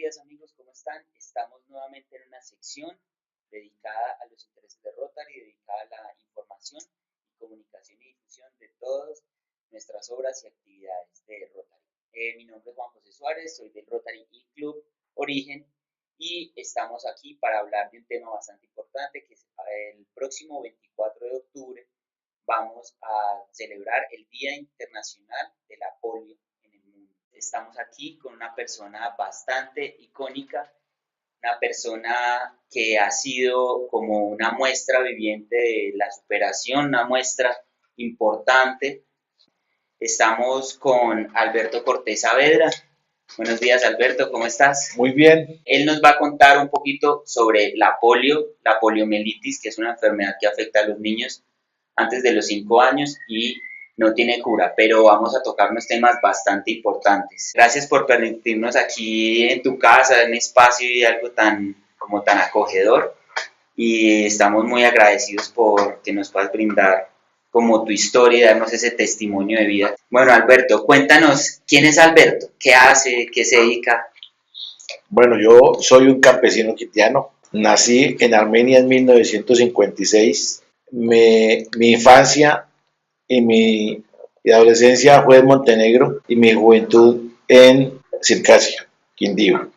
días amigos, ¿cómo están? Estamos nuevamente en una sección dedicada a los intereses de Rotary, dedicada a la información y comunicación y difusión de todas nuestras obras y actividades de Rotary. Mi nombre es Juan José Suárez, soy del Rotary Club Origen y estamos aquí para hablar de un tema bastante importante que es el próximo 24 de octubre vamos a celebrar el Día Internacional de la Polio en el mundo. Estamos aquí con una persona bastante icónica, una persona que ha sido como una muestra viviente de la superación, una muestra importante. Estamos con Alberto Cortés Saavedra. Buenos días, Alberto, ¿cómo estás? Muy bien. Él nos va a contar un poquito sobre la polio, la poliomielitis, que es una enfermedad que afecta a los niños antes de los 5 años y no tiene cura, pero vamos a tocar unos temas bastante importantes. Gracias por permitirnos aquí en tu casa, en un espacio y algo tan acogedor, y estamos muy agradecidos por que nos puedas brindar como tu historia y darnos ese testimonio de vida. Bueno, Alberto, cuéntanos, ¿quién es Alberto? ¿Qué hace? ¿Qué se dedica? Bueno, yo soy un campesino quitiano. Nací en Armenia en 1956. Mi infancia y mi adolescencia fue en Montenegro y mi juventud en Circasia, Quindío.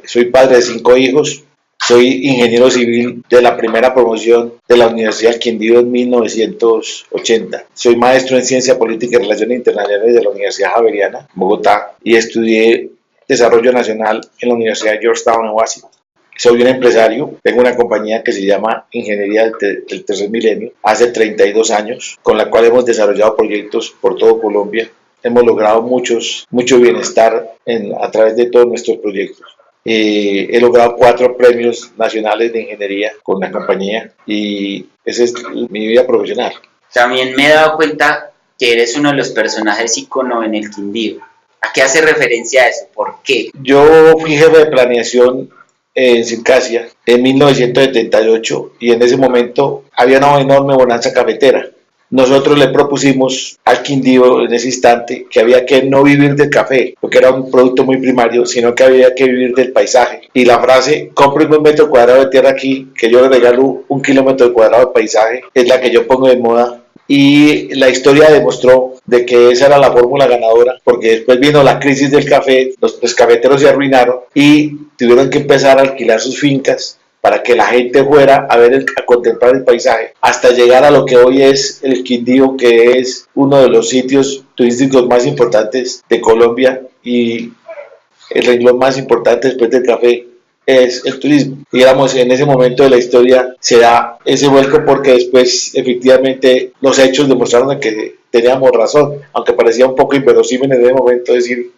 Soy padre de 5 hijos. Soy ingeniero civil de la primera promoción de la Universidad del Quindío en 1980. Soy maestro en Ciencia Política y Relaciones Internacionales de la Universidad Javeriana, Bogotá, y estudié Desarrollo Nacional en la Universidad de Georgetown en Washington. Soy un empresario, tengo una compañía que se llama Ingeniería del Tercer Milenio, hace 32 años, con la cual hemos desarrollado proyectos por todo Colombia. Hemos logrado mucho bienestar a través de todos nuestros proyectos. He logrado 4 premios nacionales de ingeniería con la compañía y esa es mi vida profesional. También me he dado cuenta que eres uno de los personajes ícono en el Quindío. ¿A qué hace referencia eso? ¿Por qué? Yo fui jefe de planeación en Circasia en 1978 y en ese momento había una enorme bonanza cafetera. Nosotros le propusimos al Quindío en ese instante que había que no vivir del café, porque era un producto muy primario, sino que había que vivir del paisaje. Y la frase, cómpreme 1 metro cuadrado de tierra aquí, que yo le regalo 1 kilómetro cuadrado de paisaje, es la que yo pongo de moda. Y la historia demostró de que esa era la fórmula ganadora, porque después vino la crisis del café, los cafeteros se arruinaron y tuvieron que empezar a alquilar sus fincas para que la gente fuera a contemplar el paisaje, hasta llegar a lo que hoy es el Quindío, que es uno de los sitios turísticos más importantes de Colombia, y el renglón más importante después del café es el turismo. Digamos, en ese momento de la historia se da ese vuelco porque después efectivamente los hechos demostraron que teníamos razón, aunque parecía un poco inverosímil en ese momento decir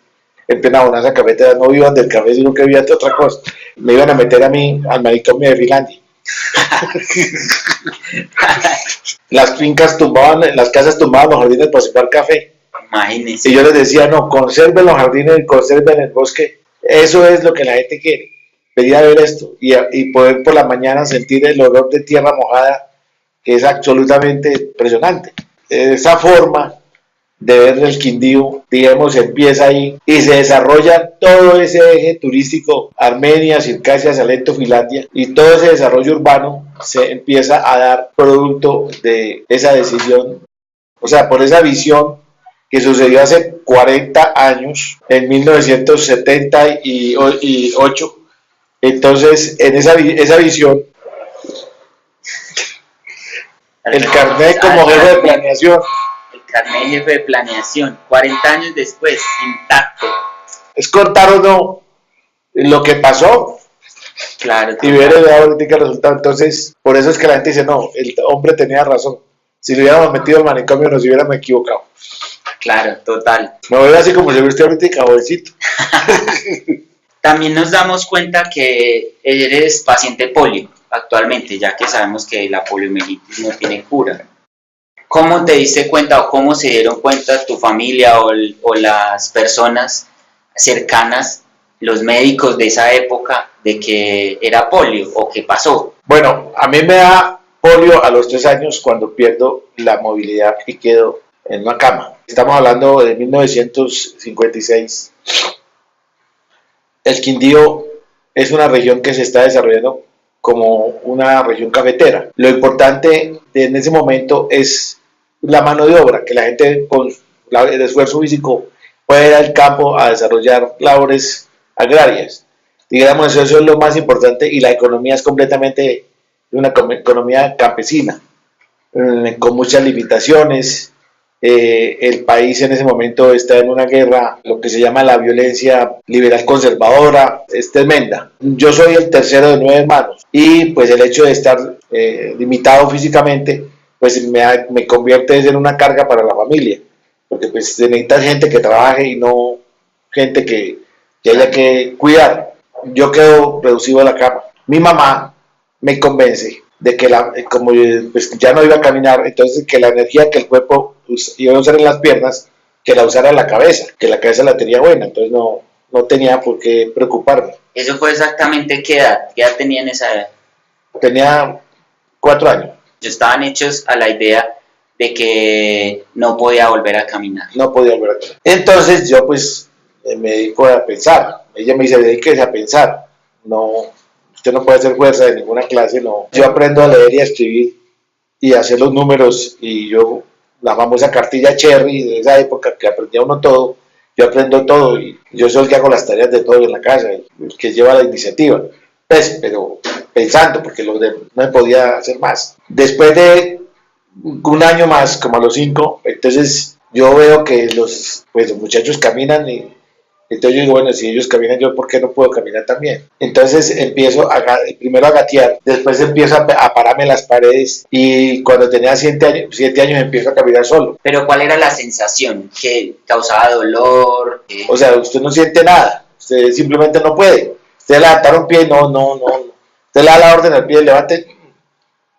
en plena bonanza cafetera, no vivan del café, sino que vivan de otra cosa. Me iban a meter a mí al manicomio de Finlandia. Las fincas tumbaban, las casas tumbaban los jardines para sembrar café. Imagínense. Y yo les decía, no, conserven los jardines y conserven el bosque. Eso es lo que la gente quiere. Venir a ver esto y poder por la mañana sentir el olor de tierra mojada, que es absolutamente impresionante. Esa forma de ver el Quindío, digamos, empieza ahí y se desarrolla todo ese eje turístico, Armenia, Circasia, Salento, Finlandia, y todo ese desarrollo urbano se empieza a dar producto de esa decisión, o sea, por esa visión que sucedió hace 40 años, en 1978. Entonces, en esa visión, el carnet como jefe de planeación, Carnet jefe de planeación, 40 años después, intacto. Es contar o no lo que pasó. Claro. Y ver ahorita el resultado. Entonces, por eso es que la gente dice, no, el hombre tenía razón. Si lo hubiéramos metido al manicomio nos hubiéramos equivocado. Claro, total. Me voy así como se ve usted ahorita, jovencito. También nos damos cuenta que eres paciente polio actualmente, ya que sabemos que la poliomielitis no tiene cura. ¿Cómo te diste cuenta o cómo se dieron cuenta tu familia o las personas cercanas, los médicos de esa época, de que era polio o que pasó? Bueno, a mí me da polio a los 3 años cuando pierdo la movilidad y quedo en una cama. Estamos hablando de 1956. el Quindío es una región que se está desarrollando como una región cafetera. Lo importante en ese momento es la mano de obra, que la gente con el esfuerzo físico puede ir al campo a desarrollar labores agrarias. Digamos, eso es lo más importante y la economía es completamente una economía campesina, con muchas limitaciones. El país en ese momento está en una guerra, lo que se llama la violencia liberal conservadora, es tremenda. Yo soy el tercero de 9 hermanos y pues el hecho de estar limitado físicamente pues me convierte en una carga para la familia, porque pues se necesita gente que trabaje y no gente que haya que cuidar. Yo quedo reducido a la cama. Mi mamá me convence de que como pues, ya no iba a caminar, entonces que la energía que el cuerpo iba a usar en las piernas, que la usara en la cabeza, que la cabeza la tenía buena, entonces no tenía por qué preocuparme. ¿Eso fue exactamente qué edad? ¿Qué edad tenía en esa edad? Tenía 4 años. Estaban hechos a la idea de que no podía volver a caminar. No podía volver a caminar. Entonces yo pues me dedico a pensar. Ella me dice, dedíquese a pensar. No, usted no puede hacer fuerza de ninguna clase, no. Yo aprendo a leer y a escribir y a hacer los números y yo, la famosa cartilla Cherry de esa época que aprendía uno todo, yo aprendo todo y yo soy el que hago las tareas de todo en la casa, el que lleva la iniciativa. Pues, pero pensando, porque no me podía hacer más. Después de un año más, como a los 5, entonces yo veo que los muchachos caminan y entonces yo digo, bueno, si ellos caminan, yo ¿por qué no puedo caminar también? Entonces empiezo primero a gatear, después empiezo a pararme en las paredes y cuando tenía 7 años empiezo a caminar solo. ¿Pero cuál era la sensación? ¿Que causaba dolor? O sea, usted no siente nada, usted simplemente no puede. Usted le levantar un pie, no. Usted le da la orden al pie, levante,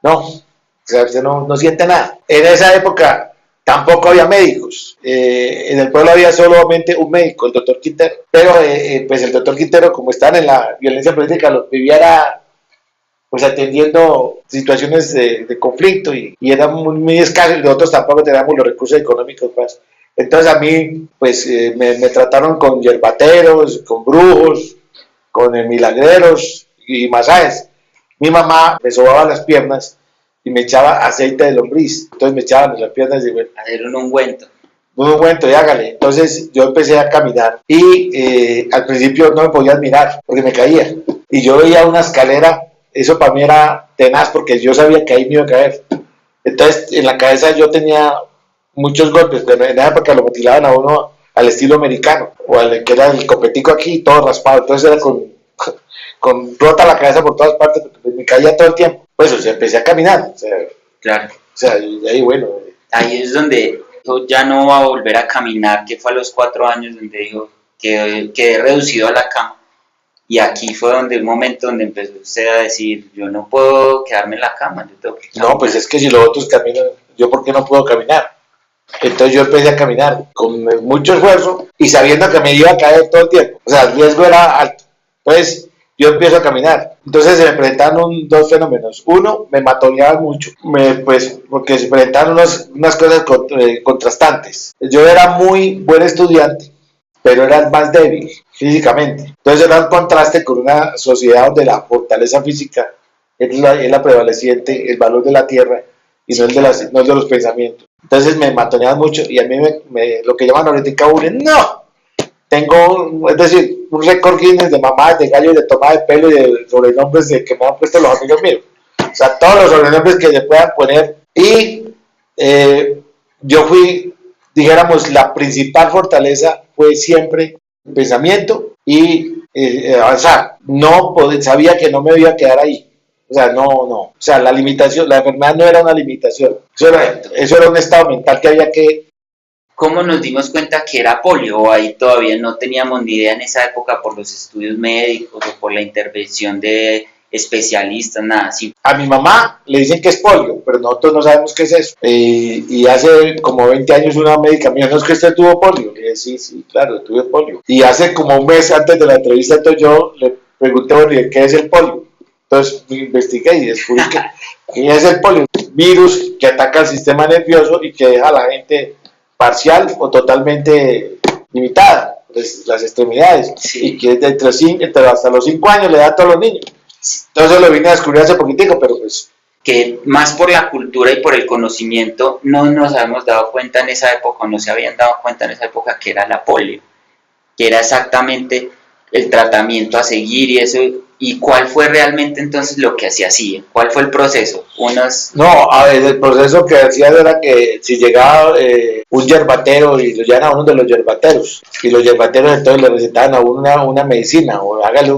no. O sea, usted no siente nada. En esa época tampoco había médicos. En el pueblo había solamente un médico, el doctor Quintero. Pero pues el doctor Quintero, como estaban en la violencia política, lo vivía pues atendiendo situaciones de conflicto y era muy escaso y nosotros tampoco teníamos los recursos económicos más. Entonces a mí pues me trataron con yerbateros, con brujos, con milagreros y masajes. Mi mamá me sobaba las piernas y me echaba aceite de lombriz. Entonces me echaban en las piernas y bueno, hacer un ungüento. Un ungüento, y hágale. Entonces yo empecé a caminar y al principio no me podía admirar porque me caía. Y yo veía una escalera, eso para mí era tenaz porque yo sabía que ahí me iba a caer. Entonces en la cabeza yo tenía muchos golpes, pero en esa época lo mutilaban a uno al estilo americano, o al que era el copetico aquí, todo raspado. Entonces era con rota la cabeza por todas partes, porque me caía todo el tiempo. Pues o sea, empecé a caminar. O sea, claro. O sea, y ahí bueno. Ahí es donde ya no va a volver a caminar, que fue a los 4 años donde dijo que quedé reducido a la cama. Y aquí fue donde el momento donde empezó usted a decir, yo no puedo quedarme en la cama, yo tengo que caminar. No, pues es que si los otros caminan, yo ¿por qué no puedo caminar? Entonces yo empecé a caminar con mucho esfuerzo y sabiendo que me iba a caer todo el tiempo. O sea, el riesgo era alto. Entonces yo empiezo a caminar. Entonces se me presentaron dos fenómenos. Uno, me matoneaban mucho, pues porque se presentaron unas cosas contrastantes. Yo era muy buen estudiante, pero era más débil físicamente. Entonces era un contraste con una sociedad donde la fortaleza física es la prevaleciente, el valor de la tierra y no el de los pensamientos. Entonces me matoneaban mucho y a mí lo que llaman ahorita bullying, no. Tengo, es decir, un récord Guinness de mamadas, de gallo, de tomada de pelo y de sobrenombres que me han puesto los amigos míos. O sea, todos los sobrenombres que se puedan poner. Y yo fui, dijéramos, la principal fortaleza fue siempre el pensamiento y avanzar. Sabía que no me iba a quedar ahí. O sea, no. O sea, la limitación, la enfermedad no era una limitación. Eso era un estado mental que había que... ¿Cómo nos dimos cuenta que era polio? ¿O ahí todavía no teníamos ni idea en esa época por los estudios médicos o por la intervención de especialistas, nada así? A mi mamá le dicen que es polio, pero nosotros no sabemos qué es eso. Y hace como 20 años una médica me dijo, ¿no es que usted tuvo polio? Le dije, sí, claro, tuve polio. Y hace como un mes antes de la entrevista, entonces yo le pregunté, bueno, ¿qué es el polio? Entonces investigué y descubrí que es el polio, un virus que ataca el sistema nervioso y que deja a la gente parcial o totalmente limitada. las extremidades, Sí. y que hasta los 5 años le da a todos los niños. Entonces lo vine a descubrir hace poquitico, pero pues... Que más por la cultura y por el conocimiento no nos habíamos dado cuenta en esa época, no se habían dado cuenta en esa época que era la polio, que era exactamente el tratamiento a seguir y eso. ¿Y cuál fue realmente entonces lo que se hacía? ¿Cuál fue el proceso? No, a ver, el proceso que hacía era que si llegaba un yerbatero y lo llevan a uno de los yerbateros, y los yerbateros entonces le recetaban a uno una medicina, o hágale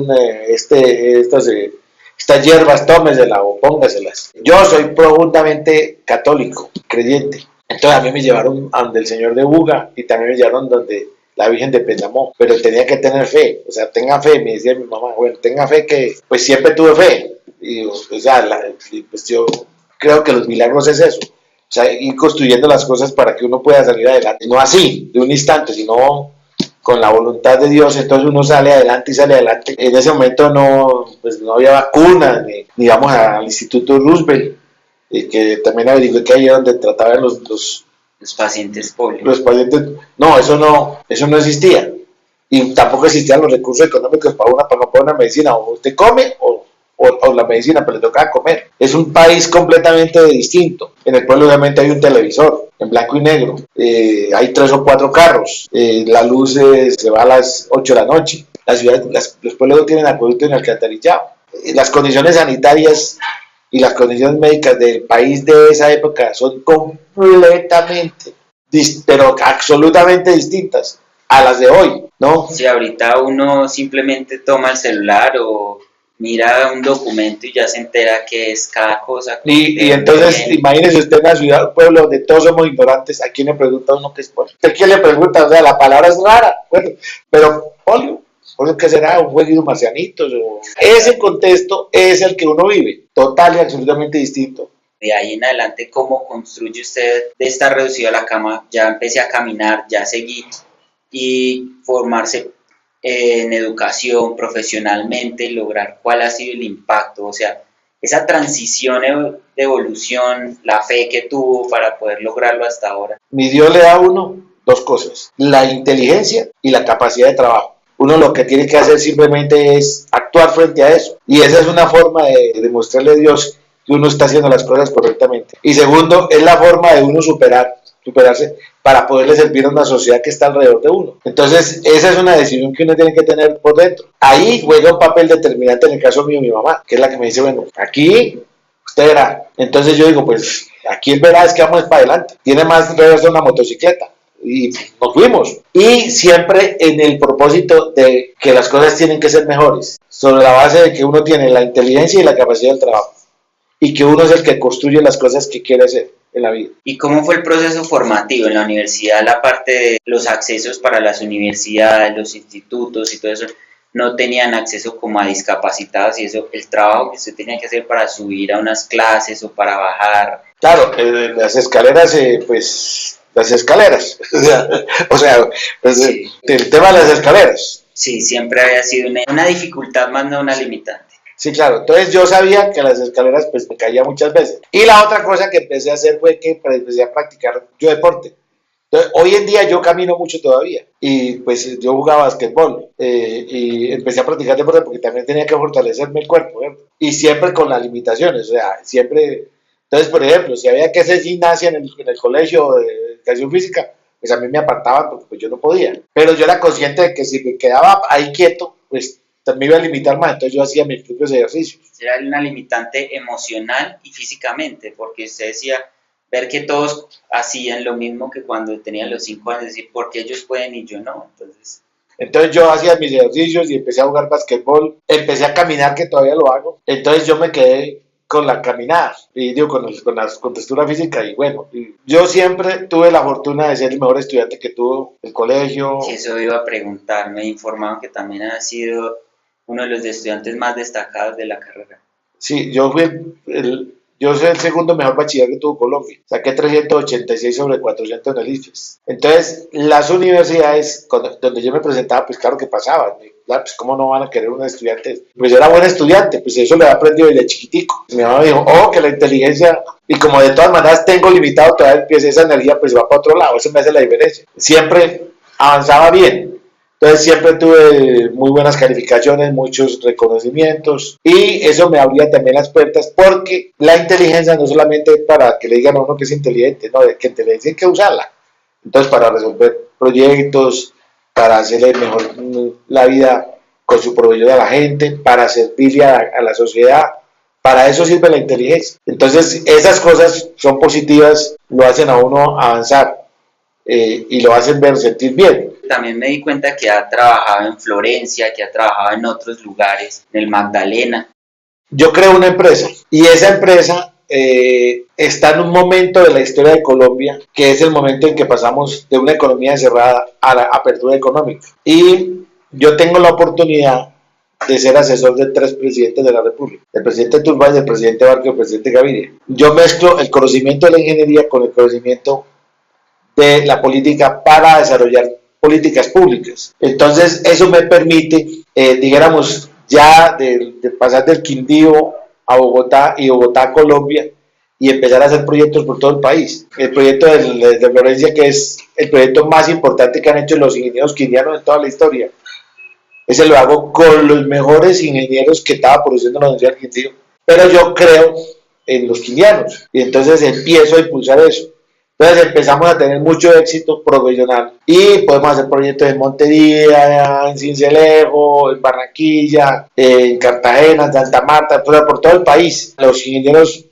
estas hierbas, tómeselas o póngaselas. Yo soy profundamente católico, creyente. Entonces a mí me llevaron a donde el señor de Buga y también me llevaron donde la Virgen de Pénamo, pero tenía que tener fe, o sea, tenga fe, me decía mi mamá, bueno, tenga fe, que pues siempre tuve fe, y pues yo creo que los milagros es eso, o sea, ir construyendo las cosas para que uno pueda salir adelante, no así, de un instante, sino con la voluntad de Dios. Entonces uno sale adelante y sale adelante. En ese momento pues no había vacunas, ni vamos al Instituto Roosevelt, que también averigué que ahí es donde trataban los pacientes polio. Los pacientes, no, eso no existía. Y tampoco existían los recursos económicos para una medicina. O usted come o la medicina, pero le tocaba comer. Es un país completamente distinto. En el pueblo obviamente hay un televisor en blanco y negro. Hay 3 o 4 carros. La luz se va a las 8 de la noche. Los pueblos no tienen acueducto ni alcantarillado. Las condiciones sanitarias y las condiciones médicas del país de esa época son completamente, pero absolutamente distintas a las de hoy, ¿no? Si ahorita uno simplemente toma el celular o mira un documento y ya se entera que es cada cosa. Y entonces, imagínese usted en una ciudad, un pueblo donde todos somos ignorantes, ¿a quién le pregunta uno qué es polio? ¿A quién le pregunta? O sea, la palabra es rara, bueno, pero polio. ¿Qué será? ¿Un jueguito de marcianitos? Ese contexto es el que uno vive, total y absolutamente distinto. De ahí en adelante, ¿cómo construye usted de estar reducido a la cama? Ya empecé a caminar, ya seguí y formarse en educación profesionalmente y lograr cuál ha sido el impacto, o sea, esa transición de evolución, la fe que tuvo para poder lograrlo hasta ahora. Mi Dios le da a uno 2 cosas, la inteligencia y la capacidad de trabajo. Uno lo que tiene que hacer simplemente es actuar frente a eso. Y esa es una forma de demostrarle a Dios que uno está haciendo las cosas correctamente. Y segundo, es la forma de uno superarse para poderle servir a una sociedad que está alrededor de uno. Entonces, esa es una decisión que uno tiene que tener por dentro. Ahí juega un papel determinante en el caso mío mi mamá, que es la que me dice, bueno, aquí usted verá. Entonces yo digo, pues aquí el verá es que vamos para adelante. Tiene más reversa una motocicleta. Y nos fuimos. Y siempre en el propósito de que las cosas tienen que ser mejores, sobre la base de que uno tiene la inteligencia y la capacidad del trabajo. Y que uno es el que construye las cosas que quiere hacer en la vida. ¿Y cómo fue el proceso formativo en la universidad? La parte de los accesos para las universidades, los institutos y todo eso, no tenían acceso como a discapacitados y eso, el trabajo que usted tenía que hacer para subir a unas clases o para bajar. Claro, las escaleras, pues... Las escaleras, o sea pues, sí. El tema de las escaleras. Sí, siempre había sido una dificultad más, no una limitante. Sí, claro, entonces yo sabía que las escaleras pues me caía muchas veces. Y la otra cosa que empecé a hacer fue que empecé a practicar yo deporte. Entonces, hoy en día yo camino mucho todavía y pues yo jugaba basquetbol y empecé a practicar deporte porque también tenía que fortalecerme el cuerpo, ¿verdad? Y siempre con las limitaciones, o sea, siempre... Entonces, por ejemplo, si había que hacer gimnasia en el colegio de educación física, pues a mí me apartaban porque pues yo no podía. Pero yo era consciente de que si me quedaba ahí quieto, pues me iba a limitar más. Entonces yo hacía mis propios ejercicios. Era una limitante emocional y físicamente, porque usted decía, ver que todos hacían lo mismo que cuando tenían los 5 años, decir, ¿por qué ellos pueden y yo no? Entonces yo hacía mis ejercicios y empecé a jugar basquetbol, empecé a caminar, que todavía lo hago. Entonces yo me quedé con la caminada y digo con la contextura física y bueno, yo siempre tuve la fortuna de ser el mejor estudiante que tuvo el colegio. Sí, eso iba a preguntar, me informaron que también ha sido uno de los estudiantes más destacados de la carrera. Sí, yo soy el segundo mejor bachiller que tuvo Colombia, saqué 386 sobre 400 en el IFES. Entonces las universidades donde yo me presentaba, pues claro que pasaban. Pues cómo no van a querer un estudiante, pues yo era buen estudiante, pues eso lo he aprendido desde chiquitico. Mi mamá me dijo, que la inteligencia, y como de todas maneras tengo limitado todavía esa energía, pues va para otro lado, eso me hace la diferencia. Siempre avanzaba bien, Entonces siempre tuve muy buenas calificaciones, muchos reconocimientos y eso me abría también las puertas porque la inteligencia no solamente es para que le digan a uno que es inteligente, no, que inteligencia hay que usarla. Entonces para resolver proyectos, para hacerle mejor la vida con su proveedor a la gente, para servirle a la sociedad, para eso sirve la inteligencia. Entonces esas cosas son positivas, lo hacen a uno avanzar y lo hacen ver, sentir bien. También me di cuenta que ha trabajado en Florencia, que ha trabajado en otros lugares, en el Magdalena. Yo creo una empresa y esa empresa está en un momento de la historia de Colombia que es el momento en que pasamos de una economía cerrada a la apertura económica. Y yo tengo la oportunidad de ser asesor de 3 presidentes de la República, el presidente Turbay, el presidente Barco y el presidente Gaviria. Yo mezclo el conocimiento de la ingeniería con el conocimiento de la política para desarrollar políticas públicas. Entonces, eso me permite, dijéramos, ya de pasar del Quindío a Bogotá y Bogotá a Colombia y empezar a hacer proyectos por todo el país. El proyecto de Florencia, que es el proyecto más importante que han hecho los ingenieros quindianos en toda la historia. Ese lo hago con los mejores ingenieros que estaba produciendo la Universidad del Quindío. Pero yo creo en los quindianos y entonces empiezo a impulsar eso. Entonces empezamos a tener mucho éxito profesional y podemos hacer proyectos en Montería, en Cincelejo, en Barranquilla, en Cartagena, en Santa Marta, por todo el país. Los ingenieros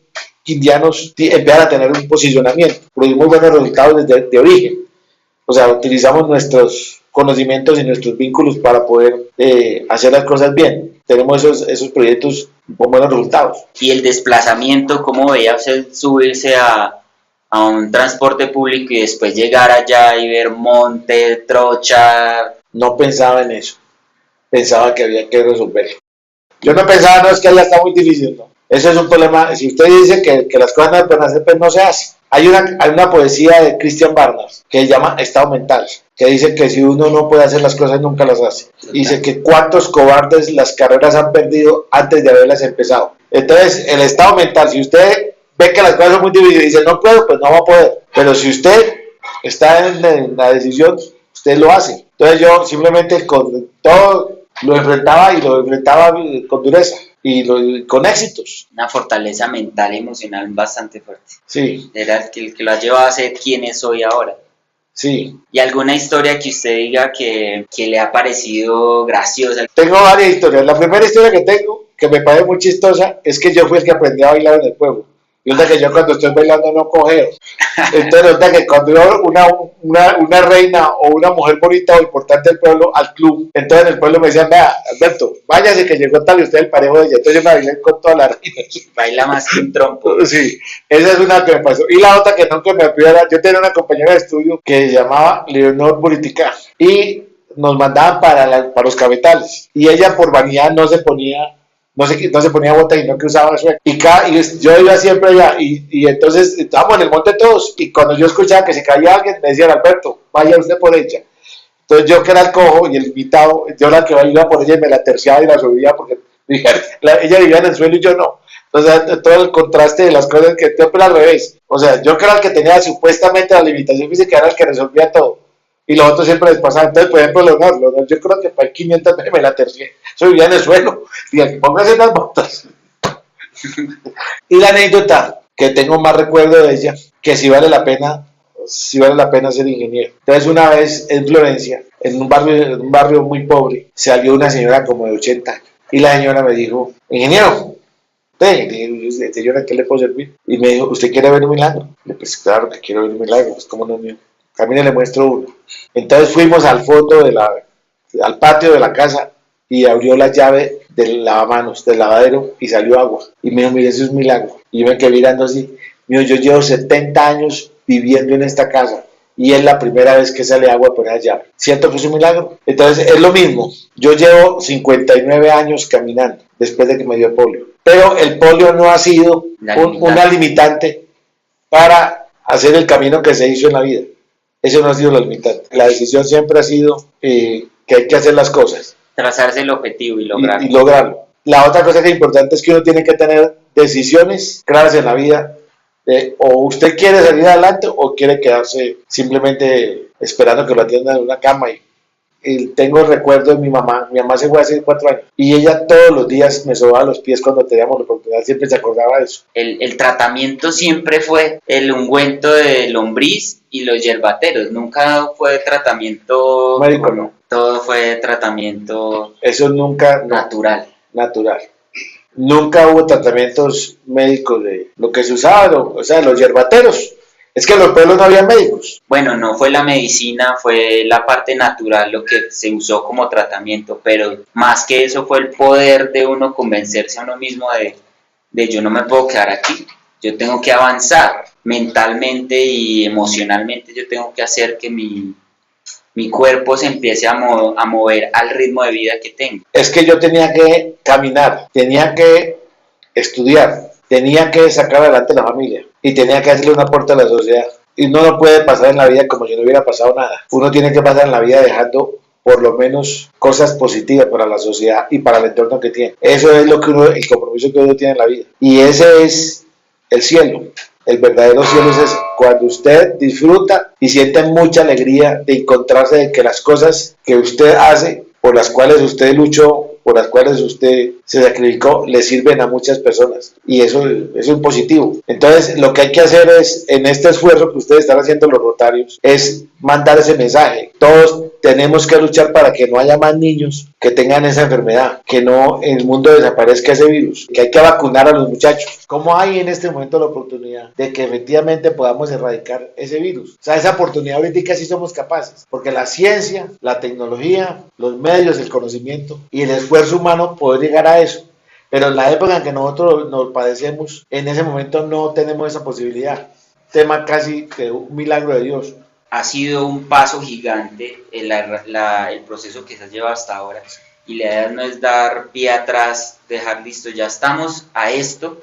quindianos empiezan a tener un posicionamiento, producimos buenos resultados desde de origen. O sea, utilizamos nuestros conocimientos y nuestros vínculos para poder hacer las cosas bien. Tenemos esos proyectos con buenos resultados. Y el desplazamiento, ¿cómo veía usted subirse a un transporte público y después llegar allá y ver monte, trocha? No pensaba en eso, pensaba que había que resolverlo. Yo no pensaba, no, es que allá está muy difícil, no. Eso es un problema, si usted dice que las cosas no se pueden hacer, pues no se hace. Hay una poesía de Christian Barnard que se llama Estado Mental, que dice que si uno no puede hacer las cosas, nunca las hace. Dice que cuántos cobardes las carreras han perdido antes de haberlas empezado. Entonces, el estado mental, si usted ve que las cosas son muy difíciles y dice no puedo, pues no va a poder. Pero si usted está en la decisión, usted lo hace. Entonces yo simplemente con todo lo enfrentaba y lo enfrentaba con dureza y con éxitos. Una fortaleza mental y emocional bastante fuerte. Sí. Era el que lo ha llevado a ser quien es hoy ahora. Sí. ¿Y alguna historia que usted diga que le ha parecido graciosa? Tengo varias historias. La primera historia que tengo, que me parece muy chistosa, es que yo fui el que aprendí a bailar en el pueblo. Y resulta que yo cuando estoy bailando no cojeo. Entonces resulta que cuando yo una reina o una mujer bonita o importante del pueblo al club, entonces en el pueblo me decían, vea, Alberto, váyase que llegó tal y usted es el parejo de ella. Entonces yo me bailé con todas las reinas. Baila más que un trompo. Sí, esa es una que me pasó. Y la otra que nunca me olvidó era, yo tenía una compañera de estudio que se llamaba Leonor Buritica y nos mandaban para los cafetales. Y ella por vanidad no se ponía bota, sino que usaba suéter. Y yo iba siempre allá y entonces estábamos en el monte todos y cuando yo escuchaba que se caía alguien me decían, Alberto, vaya usted por ella. Entonces yo que era el cojo y el invitado, yo la que iba por ella y me la terciaba y la subía porque ella vivía en el suelo y yo no. Entonces todo el contraste de las cosas que siempre al revés. O sea, yo que era el que tenía supuestamente la limitación física, era el que resolvía todo. Y los otros siempre les pasaban. Entonces, por ejemplo, Leonor, yo creo que para el 500 me la tercié. Eso vivía en el suelo. Y póngase las botas. Y la anécdota que tengo más recuerdo de ella, que sí vale la pena ser ingeniero. Entonces, una vez en Florencia, en un barrio muy pobre, salió una señora como de 80 años. Y la señora me dijo, ingeniero, señora, ¿qué le puedo servir? Y me dijo, ¿usted quiere ver un milagro? Y le pues claro que quiero ver un milagro, pues cómo no, mío. Camine, le muestro uno. Entonces fuimos al fondo al patio de la casa y abrió la llave del lavamanos, del lavadero y salió agua. Y me dijo, mire, eso es un milagro. Y yo me quedé mirando así. Mío, yo llevo 70 años viviendo en esta casa y es la primera vez que sale agua por esa llave. ¿Cierto que es un milagro? Entonces es lo mismo. Yo llevo 59 años caminando después de que me dio el polio. Pero el polio no ha sido una limitante para hacer el camino que se hizo en la vida. Eso no ha sido la limitante. La decisión siempre ha sido que hay que hacer las cosas. Trazarse el objetivo y lograrlo. Y lograrlo. La otra cosa que es importante es que uno tiene que tener decisiones claras en la vida. O usted quiere salir adelante o quiere quedarse simplemente esperando que lo atiendan en una cama y tengo el recuerdo de mi mamá se fue hace 4 años, y ella todos los días me sobaba los pies cuando teníamos la oportunidad, siempre se acordaba de eso. El tratamiento siempre fue el ungüento de lombriz y los yerbateros, nunca fue tratamiento Médico no. Todo fue tratamiento Eso nunca, no, natural. Nunca hubo tratamientos médicos de lo que se usaba, o sea, los yerbateros. Es que en los pueblos no había médicos. Bueno, no fue la medicina, fue la parte natural lo que se usó como tratamiento, pero más que eso fue el poder de uno convencerse a uno mismo de yo no me puedo quedar aquí, yo tengo que avanzar mentalmente y emocionalmente, yo tengo que hacer que mi cuerpo se empiece a mover al ritmo de vida que tengo. Es que yo tenía que caminar, tenía que estudiar, tenía que sacar adelante la familia y tenía que hacerle un aporte a la sociedad. Y uno no puede pasar en la vida como si no hubiera pasado nada. Uno tiene que pasar en la vida dejando por lo menos cosas positivas para la sociedad y para el entorno que tiene. Eso es lo que el compromiso que uno tiene en la vida. Y ese es el cielo. El verdadero cielo es ese, cuando usted disfruta y siente mucha alegría de encontrarse de que las cosas que usted hace, por las cuales usted luchó, por las cuales usted se sacrificó, le sirven a muchas personas, y eso es un positivo. Entonces lo que hay que hacer es, en este esfuerzo que ustedes están haciendo los Rotarios, es mandar ese mensaje. Todos tenemos que luchar para que no haya más niños que tengan esa enfermedad, que no en el mundo desaparezca ese virus, que hay que vacunar a los muchachos. ¿Cómo hay en este momento la oportunidad de que efectivamente podamos erradicar ese virus? O sea, esa oportunidad ahorita sí somos capaces, porque la ciencia, la tecnología, los medios, el conocimiento y el esfuerzo humano poder llegar a eso. Pero en la época en que nosotros nos padecemos, en ese momento no tenemos esa posibilidad. Tema casi que un milagro de Dios. Ha sido un paso gigante el proceso que se ha llevado hasta ahora, y la idea no es dar pie atrás, dejar listo, ya estamos a esto.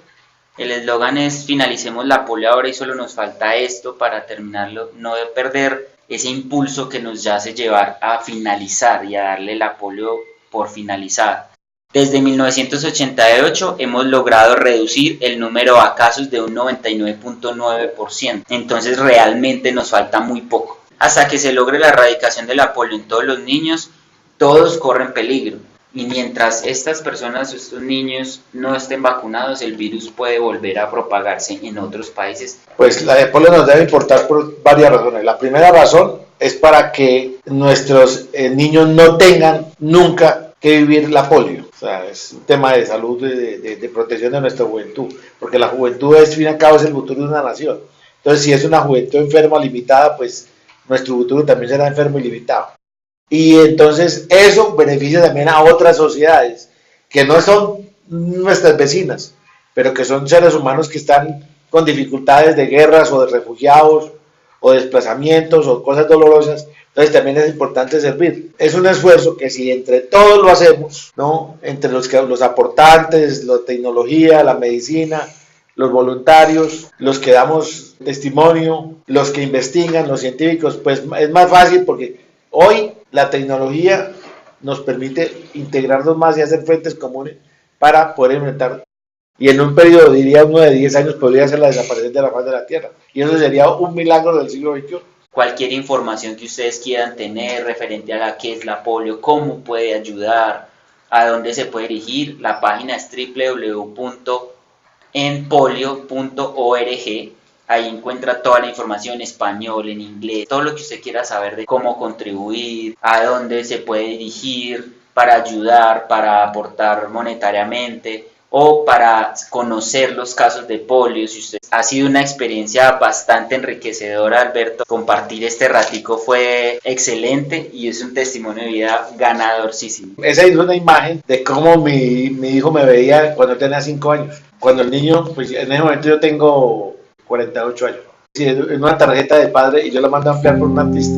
El eslogan es finalicemos la polio ahora y solo nos falta esto para terminarlo, no de perder ese impulso que nos hace llevar a finalizar y a darle la polio por finalizada. Desde 1988 hemos logrado reducir el número de casos de un 99.9%, entonces realmente nos falta muy poco. Hasta que se logre la erradicación de la polio en todos los niños, todos corren peligro. Y mientras estas personas, estos niños no estén vacunados, el virus puede volver a propagarse en otros países. Pues la de polio nos debe importar por varias razones. La primera razón es para que nuestros niños no tengan nunca que vivir la polio. O sea, es un tema de salud, de protección de nuestra juventud, porque la juventud, al fin y al cabo, es el futuro de una nación. Entonces, si es una juventud enferma limitada, pues nuestro futuro también será enfermo y limitado. Y entonces eso beneficia también a otras sociedades que no son nuestras vecinas, pero que son seres humanos que están con dificultades de guerras o de refugiados o desplazamientos o cosas dolorosas. Entonces también es importante servir. Es un esfuerzo que si entre todos lo hacemos, ¿no? Entre los aportantes, la tecnología, la medicina, los voluntarios, los que damos testimonio, los que investigan, los científicos, pues es más fácil, porque hoy la tecnología nos permite integrarnos más y hacer frentes comunes para poder enfrentar. Y en un periodo, diría uno de 10 años, podría ser la desaparición de la faz de la Tierra. Y eso sería un milagro del siglo XXI. Cualquier información que ustedes quieran tener referente a la que es la polio, cómo puede ayudar, a dónde se puede dirigir, la página es www.enpolio.org. Ahí encuentra toda la información en español, en inglés, todo lo que usted quiera saber de cómo contribuir, a dónde se puede dirigir para ayudar, para aportar monetariamente o para conocer los casos de polio. Si usted ha sido una experiencia bastante enriquecedora, Alberto, compartir este ratico fue excelente y es un testimonio de vida ganadorcísimo. Esa es una imagen de cómo mi hijo me veía cuando tenía 5 años. Cuando el niño, pues en ese momento yo tengo 48 años. Sí, en una tarjeta de padre, y yo la mando a ampliar por un artista.